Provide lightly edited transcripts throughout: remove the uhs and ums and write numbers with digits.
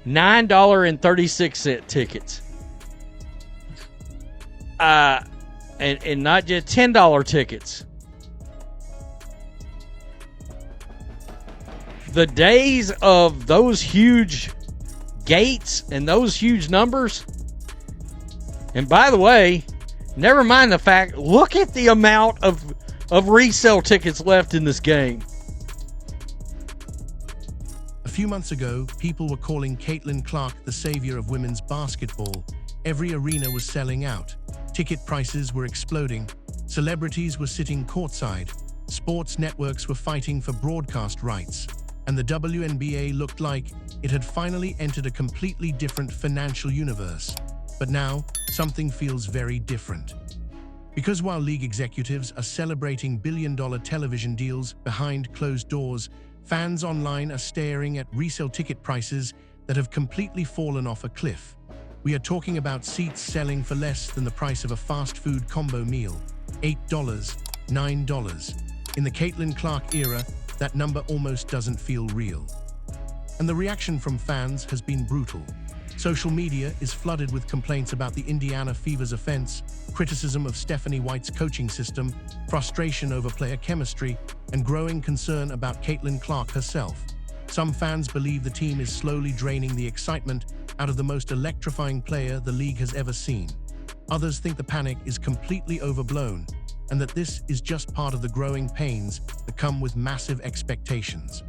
$9.36 tickets. And not just $10 tickets. The days of those huge gates and those huge numbers. And by the way, never mind the fact, look at the amount of resale tickets left in this game. A few months ago, people were calling Caitlin Clark the savior of women's basketball. Every arena was selling out. Ticket prices were exploding. Celebrities were sitting courtside. Sports networks were fighting for broadcast rights. And the WNBA looked like it had finally entered a completely different financial universe. But now, something feels very different. Because while league executives are celebrating billion-dollar television deals behind closed doors, fans online are staring at resale ticket prices that have completely fallen off a cliff. We are talking about seats selling for less than the price of a fast food combo meal. $8, $9. In the Caitlin Clark era, that number almost doesn't feel real. And the reaction from fans has been brutal. Social media is flooded with complaints about the Indiana Fever's offense, criticism of Stephanie White's coaching system, frustration over player chemistry, and growing concern about Caitlin Clark herself. Some fans believe the team is slowly draining the excitement out of the most electrifying player the league has ever seen. Others think the panic is completely overblown, and that this is just part of the growing pains that come with massive expectations.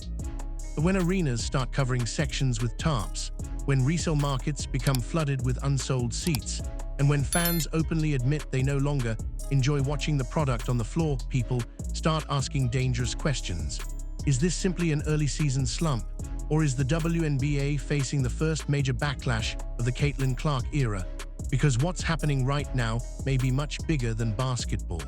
But when arenas start covering sections with tarps, when resale markets become flooded with unsold seats, and when fans openly admit they no longer enjoy watching the product on the floor, people start asking dangerous questions. Is this simply an early season slump, or is the WNBA facing the first major backlash of the Caitlin Clark era? Because what's happening right now may be much bigger than basketball.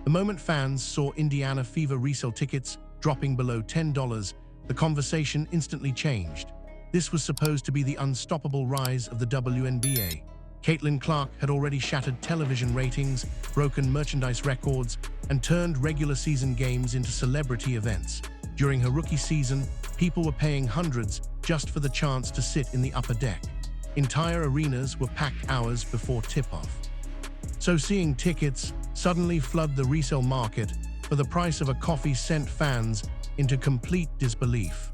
The moment fans saw Indiana Fever resale tickets dropping below $10, the conversation instantly changed. This was supposed to be the unstoppable rise of the WNBA. Caitlin Clark had already shattered television ratings, broken merchandise records, and turned regular season games into celebrity events. During her rookie season, people were paying hundreds just for the chance to sit in the upper deck. Entire arenas were packed hours before tip-off. So seeing tickets suddenly flood the resale market for the price of a coffee sent fans into complete disbelief.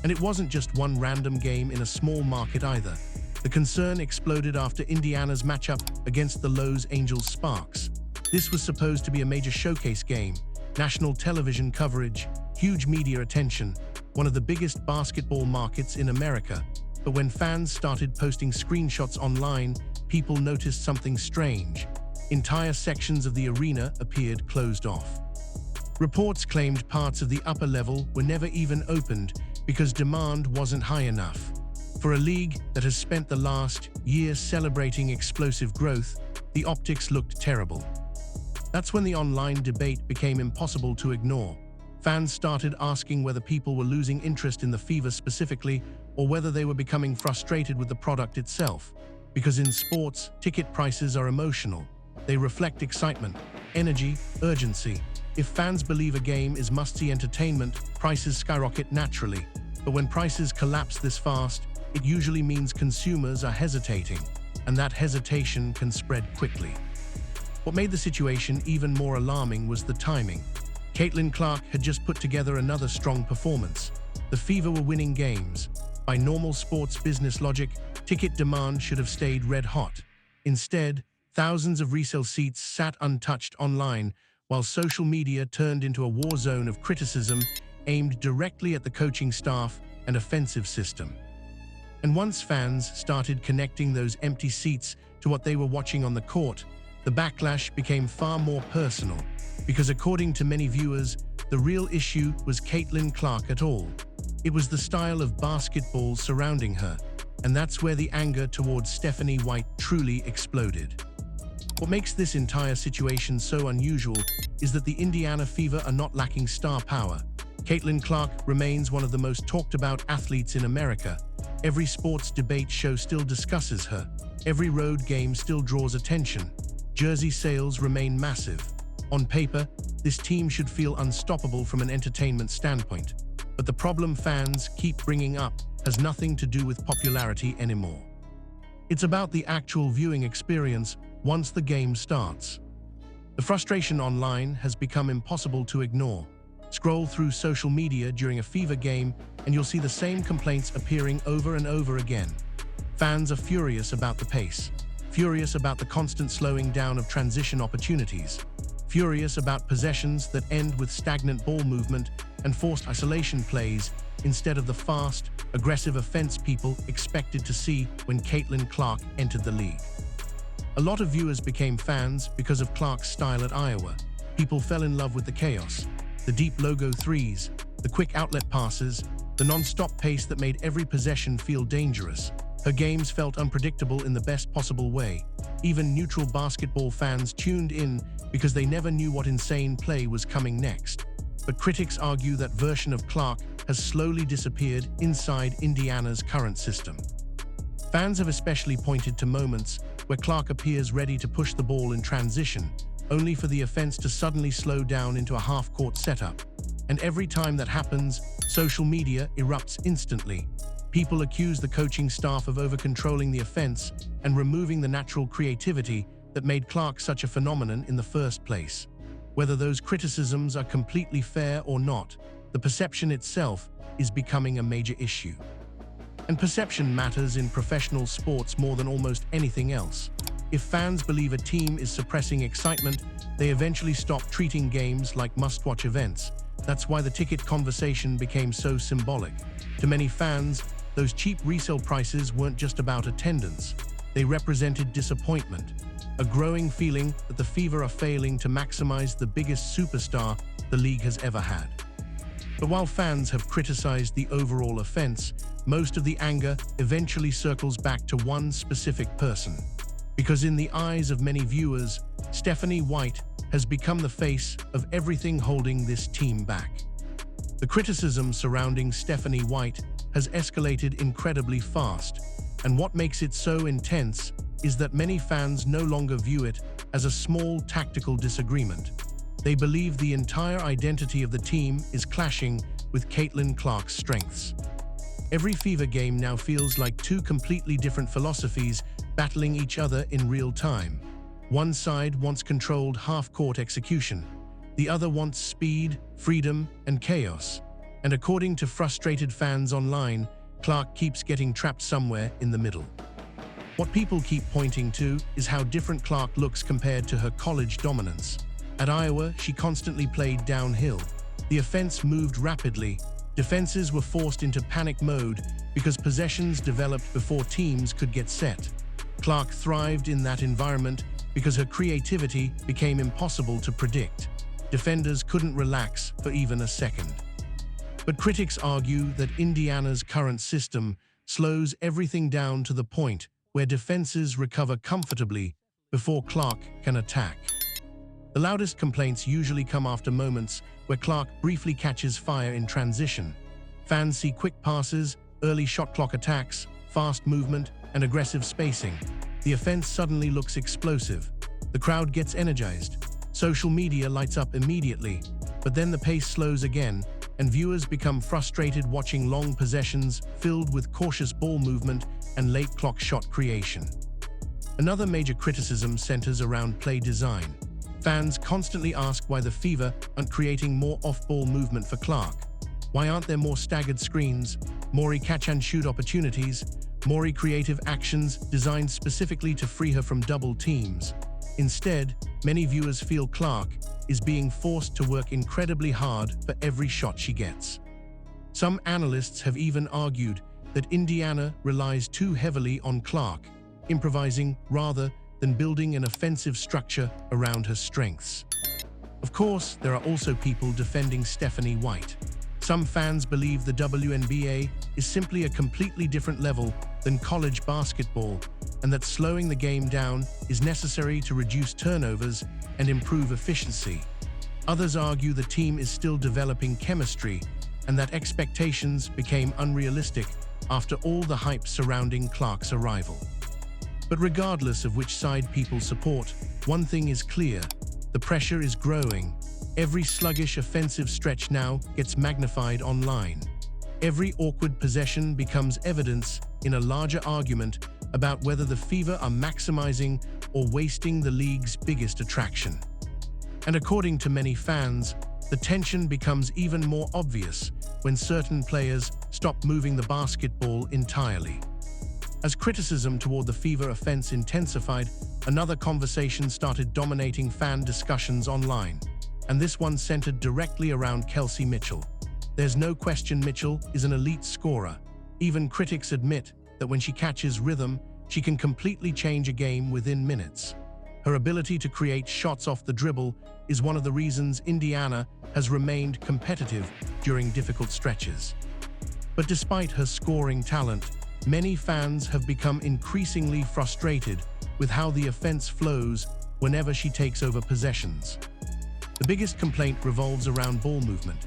And it wasn't just one random game in a small market either. The concern exploded after Indiana's matchup against the Los Angeles Sparks. This was supposed to be a major showcase game, national television coverage, huge media attention, one of the biggest basketball markets in America. But when fans started posting screenshots online, people noticed something strange. Entire sections of the arena appeared closed off. Reports claimed parts of the upper level were never even opened because demand wasn't high enough. For a league that has spent the last year celebrating explosive growth, the optics looked terrible. That's when the online debate became impossible to ignore. Fans started asking whether people were losing interest in the Fever specifically, or whether they were becoming frustrated with the product itself. Because in sports, ticket prices are emotional. They reflect excitement, energy, urgency. If fans believe a game is must-see entertainment, prices skyrocket naturally. But when prices collapse this fast, it usually means consumers are hesitating, and that hesitation can spread quickly. What made the situation even more alarming was the timing. Caitlin Clark had just put together another strong performance. The Fever were winning games. By normal sports business logic, ticket demand should have stayed red hot. Instead, thousands of resale seats sat untouched online, while social media turned into a war zone of criticism aimed directly at the coaching staff and offensive system. And once fans started connecting those empty seats to what they were watching on the court, the backlash became far more personal. Because according to many viewers, the real issue was Caitlin Clark at all. It was the style of basketball surrounding her, and that's where the anger towards Stephanie White truly exploded. What makes this entire situation so unusual is that the Indiana Fever are not lacking star power. Caitlin Clark remains one of the most talked about athletes in America. Every sports debate show still discusses her. Every road game still draws attention. Jersey sales remain massive. On paper, this team should feel unstoppable from an entertainment standpoint. But the problem fans keep bringing up has nothing to do with popularity anymore. It's about the actual viewing experience once the game starts. The frustration online has become impossible to ignore. Scroll through social media during a fever game and you'll see the same complaints appearing over and over again. Fans are furious about the pace, furious about the constant slowing down of transition opportunities, furious about possessions that end with stagnant ball movement and forced isolation plays instead of the fast, aggressive offense people expected to see when Caitlin Clark entered the league. A lot of viewers became fans because of Clark's style at Iowa. People fell in love with the chaos, the deep logo threes, the quick outlet passes, the non-stop pace that made every possession feel dangerous. Her games felt unpredictable in the best possible way. Even neutral basketball fans tuned in because they never knew what insane play was coming next. But critics argue that version of Clark has slowly disappeared inside Indiana's current system. Fans have especially pointed to moments where Clark appears ready to push the ball in transition, only for the offense to suddenly slow down into a half-court setup. And every time that happens, social media erupts instantly. People accuse the coaching staff of over-controlling the offense and removing the natural creativity that made Clark such a phenomenon in the first place. Whether those criticisms are completely fair or not, the perception itself is becoming a major issue. And perception matters in professional sports more than almost anything else. If fans believe a team is suppressing excitement, they eventually stop treating games like must-watch events. That's why the ticket conversation became so symbolic. To many fans, those cheap resale prices weren't just about attendance. They represented disappointment, a growing feeling that the Fever are failing to maximize the biggest superstar the league has ever had. But while fans have criticized the overall offense, most of the anger eventually circles back to one specific person. Because in the eyes of many viewers, Stephanie White has become the face of everything holding this team back. The criticism surrounding Stephanie White has escalated incredibly fast, and what makes it so intense is that many fans no longer view it as a small tactical disagreement. They believe the entire identity of the team is clashing with Caitlin Clark's strengths. Every Fever game now feels like two completely different philosophies battling each other in real time. One side wants controlled half-court execution. The other wants speed, freedom, and chaos. And according to frustrated fans online, Clark keeps getting trapped somewhere in the middle. What people keep pointing to is how different Clark looks compared to her college dominance. At Iowa, she constantly played downhill. The offense moved rapidly. Defenses were forced into panic mode because possessions developed before teams could get set. Clark thrived in that environment because her creativity became impossible to predict. Defenders couldn't relax for even a second. But critics argue that Indiana's current system slows everything down to the point where defenses recover comfortably before Clark can attack. The loudest complaints usually come after moments where Clark briefly catches fire in transition. Fans see quick passes, early shot clock attacks, fast movement, and aggressive spacing. The offense suddenly looks explosive. The crowd gets energized. Social media lights up immediately, but then the pace slows again, and viewers become frustrated watching long possessions filled with cautious ball movement and late clock shot creation. Another major criticism centers around play design. Fans constantly ask why the Fever aren't creating more off-ball movement for Clark. Why aren't there more staggered screens, more catch-and-shoot opportunities, more creative actions designed specifically to free her from double teams? Instead, many viewers feel Clark is being forced to work incredibly hard for every shot she gets. Some analysts have even argued that Indiana relies too heavily on Clark, improvising rather than building an offensive structure around her strengths. Of course, there are also people defending Stephanie White. Some fans believe the WNBA is simply a completely different level than college basketball, and that slowing the game down is necessary to reduce turnovers and improve efficiency. Others argue the team is still developing chemistry and that expectations became unrealistic after all the hype surrounding Clark's arrival. But regardless of which side people support, one thing is clear: the pressure is growing. Every sluggish offensive stretch now gets magnified online. Every awkward possession becomes evidence in a larger argument about whether the Fever are maximizing or wasting the league's biggest attraction. And according to many fans, the tension becomes even more obvious when certain players stop moving the basketball entirely. As criticism toward the Fever offense intensified, another conversation started dominating fan discussions online, and this one centered directly around Kelsey Mitchell. There's no question Mitchell is an elite scorer. Even critics admit that when she catches rhythm, she can completely change a game within minutes. Her ability to create shots off the dribble is one of the reasons Indiana has remained competitive during difficult stretches. But despite her scoring talent, many fans have become increasingly frustrated with how the offense flows whenever she takes over possessions. The biggest complaint revolves around ball movement.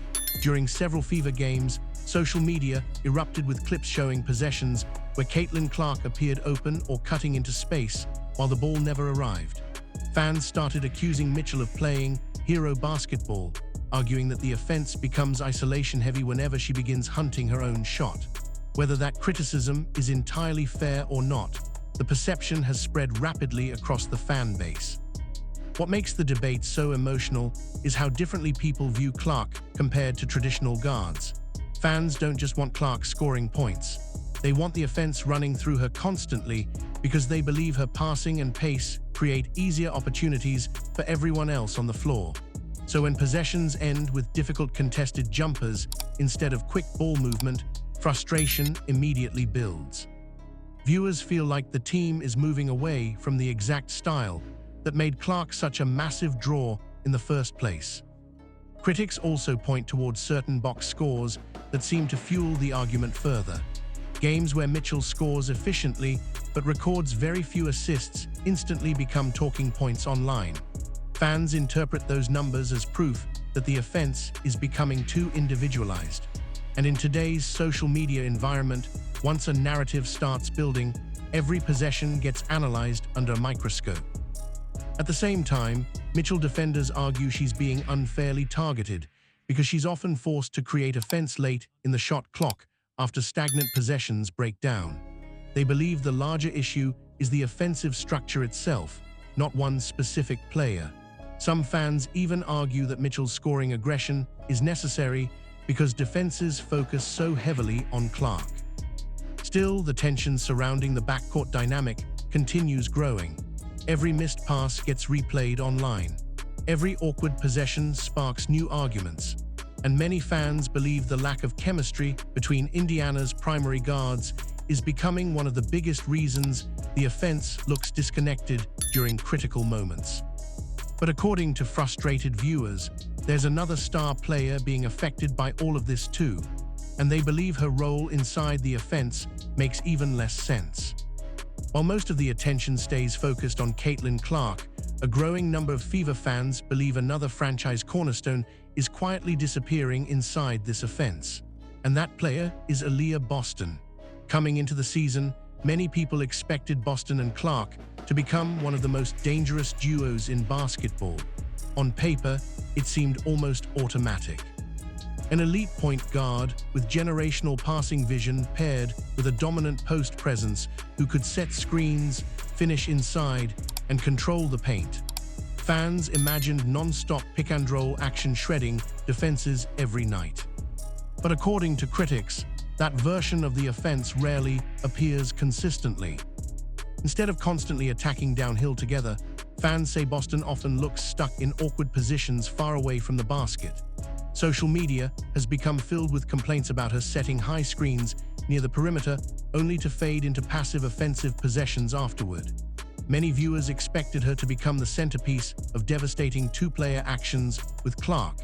During several Fever games, social media erupted with clips showing possessions where Caitlin Clark appeared open or cutting into space while the ball never arrived. Fans started accusing Mitchell of playing hero basketball, arguing that the offense becomes isolation-heavy whenever she begins hunting her own shot. Whether that criticism is entirely fair or not, the perception has spread rapidly across the fan base. What makes the debate so emotional is how differently people view Clark compared to traditional guards. Fans don't just want Clark scoring points. They want the offense running through her constantly because they believe her passing and pace create easier opportunities for everyone else on the floor. So when possessions end with difficult contested jumpers instead of quick ball movement, frustration immediately builds. Viewers feel like the team is moving away from the exact style that made Clark such a massive draw in the first place. Critics also point towards certain box scores that seem to fuel the argument further. Games where Mitchell scores efficiently but records very few assists instantly become talking points online. Fans interpret those numbers as proof that the offense is becoming too individualized. And in today's social media environment, once a narrative starts building, every possession gets analyzed under a microscope. At the same time, Mitchell defenders argue she's being unfairly targeted because she's often forced to create offense late in the shot clock after stagnant possessions break down. They believe the larger issue is the offensive structure itself, not one specific player. Some fans even argue that Mitchell's scoring aggression is necessary because defenses focus so heavily on Clark. Still, the tension surrounding the backcourt dynamic continues growing. Every missed pass gets replayed online. Every awkward possession sparks new arguments. And many fans believe the lack of chemistry between Indiana's primary guards is becoming one of the biggest reasons the offense looks disconnected during critical moments. But according to frustrated viewers, there's another star player being affected by all of this too, and they believe her role inside the offense makes even less sense. While most of the attention stays focused on Caitlin Clark, a growing number of Fever fans believe another franchise cornerstone is quietly disappearing inside this offense. And that player is Aaliyah Boston. Coming into the season, many people expected Boston and Clark to become one of the most dangerous duos in basketball. On paper, it seemed almost automatic. An elite point guard with generational passing vision paired with a dominant post presence who could set screens, finish inside, and control the paint. Fans imagined non-stop pick-and-roll action shredding defenses every night. But according to critics, that version of the offense rarely appears consistently. Instead of constantly attacking downhill together, fans say Boston often looks stuck in awkward positions far away from the basket. Social media has become filled with complaints about her setting high screens near the perimeter only to fade into passive offensive possessions afterward. Many viewers expected her to become the centerpiece of devastating two-player actions with Clark,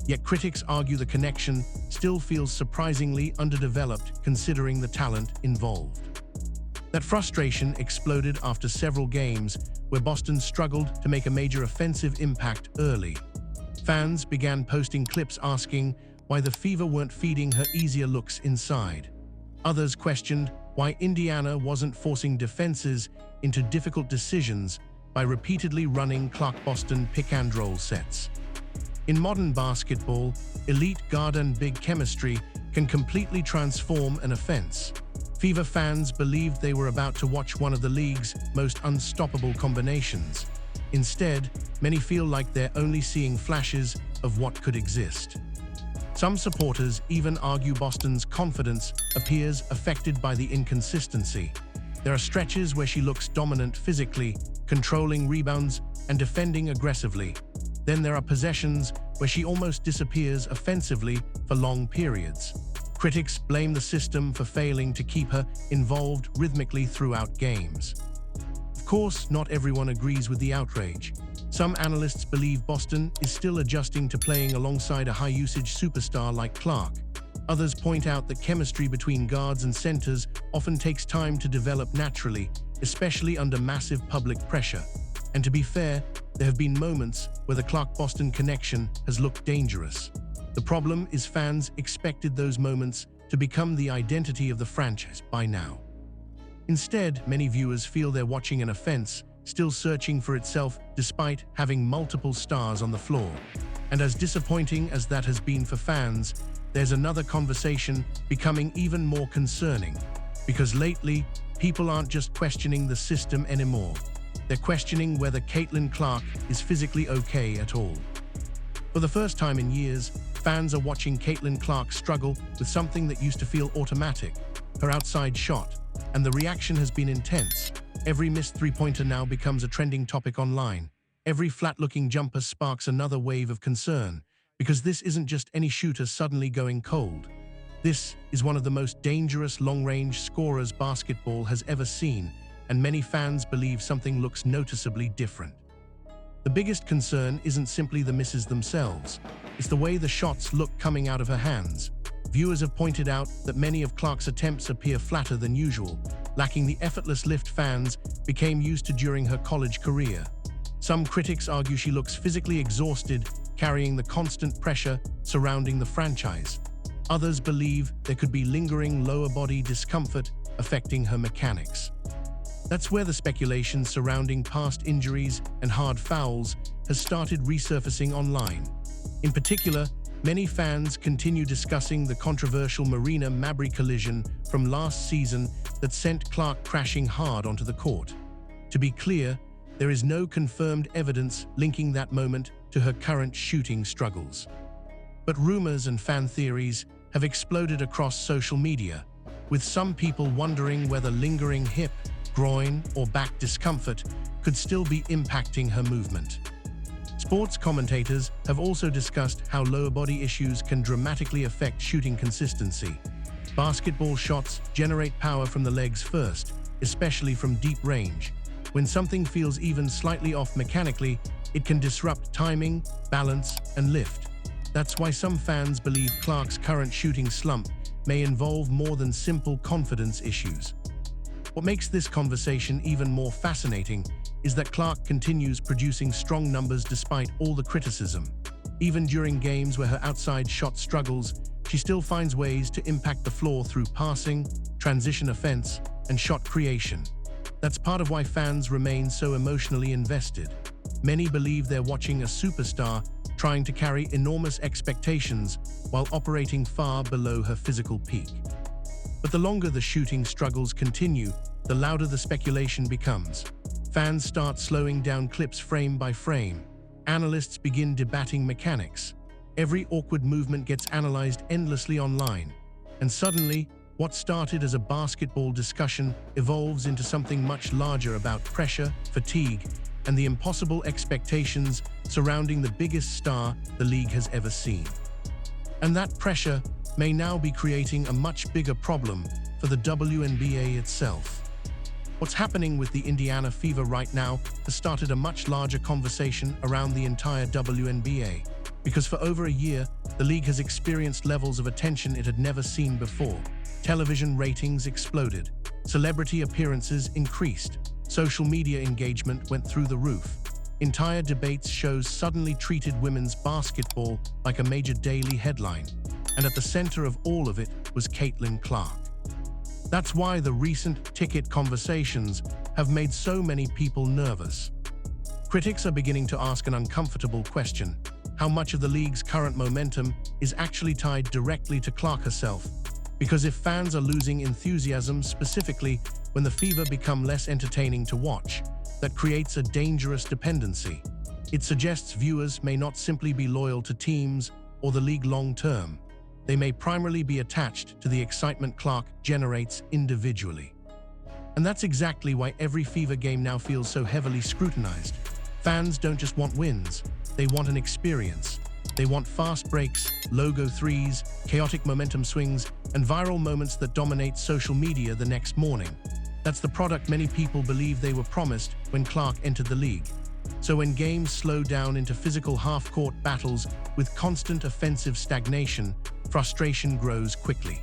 yet critics argue the connection still feels surprisingly underdeveloped considering the talent involved. That frustration exploded after several games where Boston struggled to make a major offensive impact early. Fans began posting clips asking why the Fever weren't feeding her easier looks inside. Others questioned why Indiana wasn't forcing defenses into difficult decisions by repeatedly running Clark-Boston pick-and-roll sets. In modern basketball, elite guard and big chemistry can completely transform an offense. Fever fans believed they were about to watch one of the league's most unstoppable combinations. Instead, many feel like they're only seeing flashes of what could exist. Some supporters even argue Boston's confidence appears affected by the inconsistency. There are stretches where she looks dominant physically, controlling rebounds and defending aggressively. Then there are possessions where she almost disappears offensively for long periods. Critics blame the system for failing to keep her involved rhythmically throughout games. Of course, not everyone agrees with the outrage. Some analysts believe Boston is still adjusting to playing alongside a high-usage superstar like Clark. Others point out that chemistry between guards and centers often takes time to develop naturally, especially under massive public pressure. And to be fair, there have been moments where the Clark-Boston connection has looked dangerous. The problem is fans expected those moments to become the identity of the franchise by now. Instead, many viewers feel they're watching an offense still searching for itself despite having multiple stars on the floor. And as disappointing as that has been for fans, there's another conversation becoming even more concerning. Because lately, people aren't just questioning the system anymore. They're questioning whether Caitlin Clark is physically okay at all. For the first time in years, fans are watching Caitlin Clark struggle with something that used to feel automatic, her outside shot, and the reaction has been intense. Every missed three-pointer now becomes a trending topic online. Every flat-looking jumper sparks another wave of concern, because this isn't just any shooter suddenly going cold. This is one of the most dangerous long-range scorers basketball has ever seen, and many fans believe something looks noticeably different. The biggest concern isn't simply the misses themselves. It's the way the shots look coming out of her hands. Viewers have pointed out that many of Clark's attempts appear flatter than usual, lacking the effortless lift fans became used to during her college career. Some critics argue she looks physically exhausted, carrying the constant pressure surrounding the franchise. Others believe there could be lingering lower body discomfort affecting her mechanics. That's where the speculation surrounding past injuries and hard fouls has started resurfacing online. In particular, many fans continue discussing the controversial Marina Mabrey collision from last season that sent Clark crashing hard onto the court. To be clear, there is no confirmed evidence linking that moment to her current shooting struggles. But rumors and fan theories have exploded across social media, with some people wondering whether lingering hip, groin, or back discomfort could still be impacting her movement. Sports commentators have also discussed how lower body issues can dramatically affect shooting consistency. Basketball shots generate power from the legs first, especially from deep range. When something feels even slightly off mechanically, it can disrupt timing, balance, and lift. That's why some fans believe Clark's current shooting slump may involve more than simple confidence issues. What makes this conversation even more fascinating is that Clark continues producing strong numbers despite all the criticism. Even during games where her outside shot struggles, she still finds ways to impact the floor through passing, transition offense, and shot creation. That's part of why fans remain so emotionally invested. Many believe they're watching a superstar trying to carry enormous expectations while operating far below her physical peak. But the longer the shooting struggles continue, the louder the speculation becomes. Fans start slowing down clips frame by frame. Analysts begin debating mechanics. Every awkward movement gets analyzed endlessly online. And suddenly, what started as a basketball discussion evolves into something much larger about pressure, fatigue, and the impossible expectations surrounding the biggest star the league has ever seen. And that pressure may now be creating a much bigger problem for the WNBA itself. What's happening with the Indiana Fever right now has started a much larger conversation around the entire WNBA, because for over a year, the league has experienced levels of attention it had never seen before. Television ratings exploded, celebrity appearances increased, social media engagement went through the roof. Entire debates shows suddenly treated women's basketball like a major daily headline, and at the center of all of it was Caitlin Clark. That's why the recent ticket conversations have made so many people nervous. Critics are beginning to ask an uncomfortable question. how much of the league's current momentum is actually tied directly to Clark herself. Because if fans are losing enthusiasm, specifically when the fever become less entertaining to watch, that creates a dangerous dependency. It suggests viewers may not simply be loyal to teams or the league long-term. They may primarily be attached to the excitement Clark generates individually. And that's exactly why every fever game now feels so heavily scrutinized. Fans don't just want wins, they want an experience. They want fast breaks, logo threes, chaotic momentum swings, and viral moments that dominate social media the next morning. That's the product many people believe they were promised when Clark entered the league. So when games slow down into physical half-court battles with constant offensive stagnation, frustration grows quickly.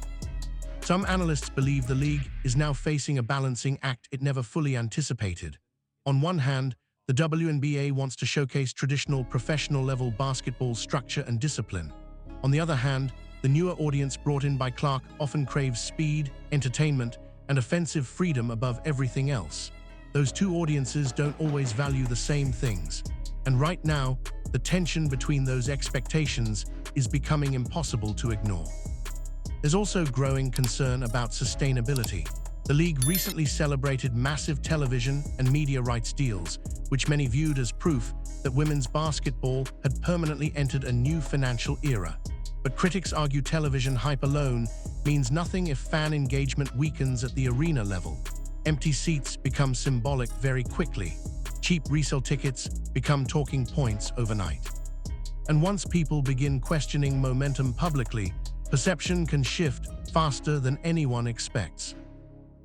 Some analysts believe the league is now facing a balancing act it never fully anticipated. On one hand, the WNBA wants to showcase traditional professional-level basketball structure and discipline. On the other hand, the newer audience brought in by Clark often craves speed, entertainment, and offensive freedom above everything else. Those two audiences don't always value the same things. And right now, the tension between those expectations is becoming impossible to ignore. There's also growing concern about sustainability. The league recently celebrated massive television and media rights deals, which many viewed as proof that women's basketball had permanently entered a new financial era. But critics argue television hype alone means nothing if fan engagement weakens at the arena level. Empty seats become symbolic very quickly. Cheap resale tickets become talking points overnight. And once people begin questioning momentum publicly, perception can shift faster than anyone expects.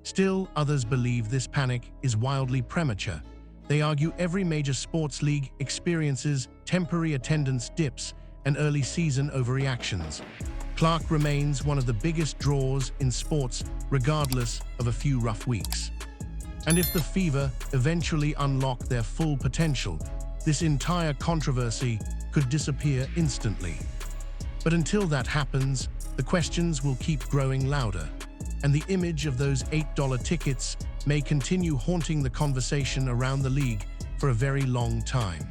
Still, others believe this panic is wildly premature. They argue every major sports league experiences temporary attendance dips and early season overreactions. Clark remains one of the biggest draws in sports, regardless of a few rough weeks. And if the Fever eventually unlock their full potential, this entire controversy could disappear instantly. But until that happens, the questions will keep growing louder, and the image of those $8 tickets may continue haunting the conversation around the league for a very long time.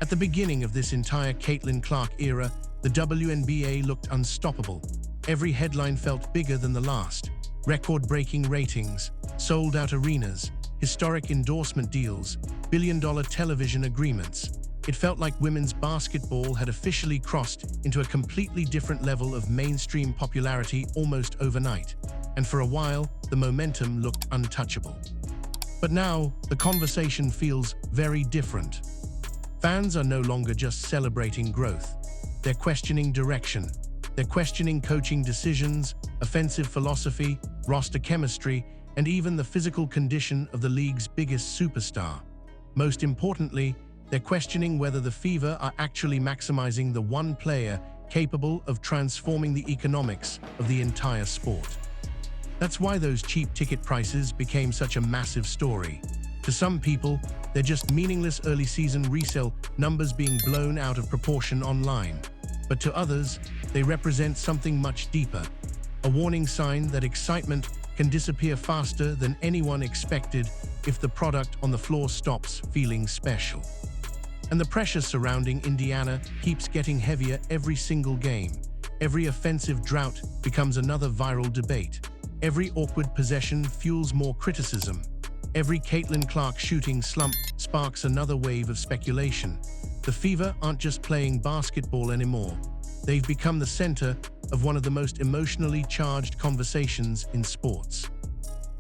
At the beginning of this entire Caitlin Clark era, the WNBA looked unstoppable. Every headline felt bigger than the last. Record-breaking ratings, sold-out arenas, historic endorsement deals, billion-dollar television agreements. It felt like women's basketball had officially crossed into a completely different level of mainstream popularity almost overnight. And for a while, the momentum looked untouchable. But now, the conversation feels very different. Fans are no longer just celebrating growth. They're questioning direction. They're questioning coaching decisions, offensive philosophy, roster chemistry, and even the physical condition of the league's biggest superstar. Most importantly, they're questioning whether the Fever are actually maximizing the one player capable of transforming the economics of the entire sport. That's why those cheap ticket prices became such a massive story. To some people, they're just meaningless early season resale numbers being blown out of proportion online. But to others, they represent something much deeper, a warning sign that excitement can disappear faster than anyone expected if the product on the floor stops feeling special. And the pressure surrounding Indiana keeps getting heavier every single game. Every offensive drought becomes another viral debate. Every awkward possession fuels more criticism. Every Caitlin Clark shooting slump sparks another wave of speculation. The Fever aren't just playing basketball anymore. They've become the center of one of the most emotionally charged conversations in sports.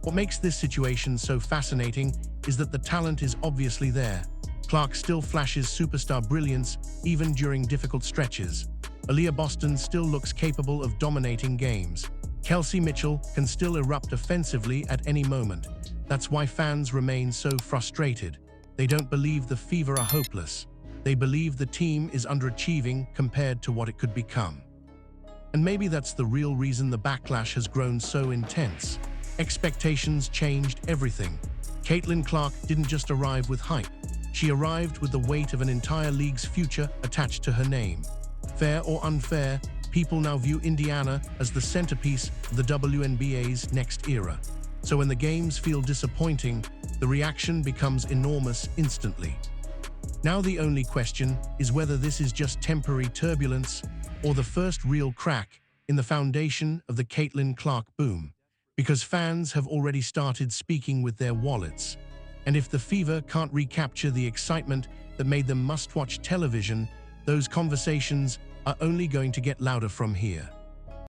What makes this situation so fascinating is that the talent is obviously there. Clark still flashes superstar brilliance even during difficult stretches. Aaliyah Boston still looks capable of dominating games. Kelsey Mitchell can still erupt offensively at any moment. That's why fans remain so frustrated. They don't believe the Fever are hopeless. They believe the team is underachieving compared to what it could become. And maybe that's the real reason the backlash has grown so intense. Expectations changed everything. Caitlin Clark didn't just arrive with hype. She arrived with the weight of an entire league's future attached to her name. Fair or unfair, people now view Indiana as the centerpiece of the WNBA's next era. So when the games feel disappointing, the reaction becomes enormous instantly. Now the only question is whether this is just temporary turbulence or the first real crack in the foundation of the Caitlin Clark boom, because fans have already started speaking with their wallets. And if the Fever can't recapture the excitement that made them must-watch television, those conversations are only going to get louder from here.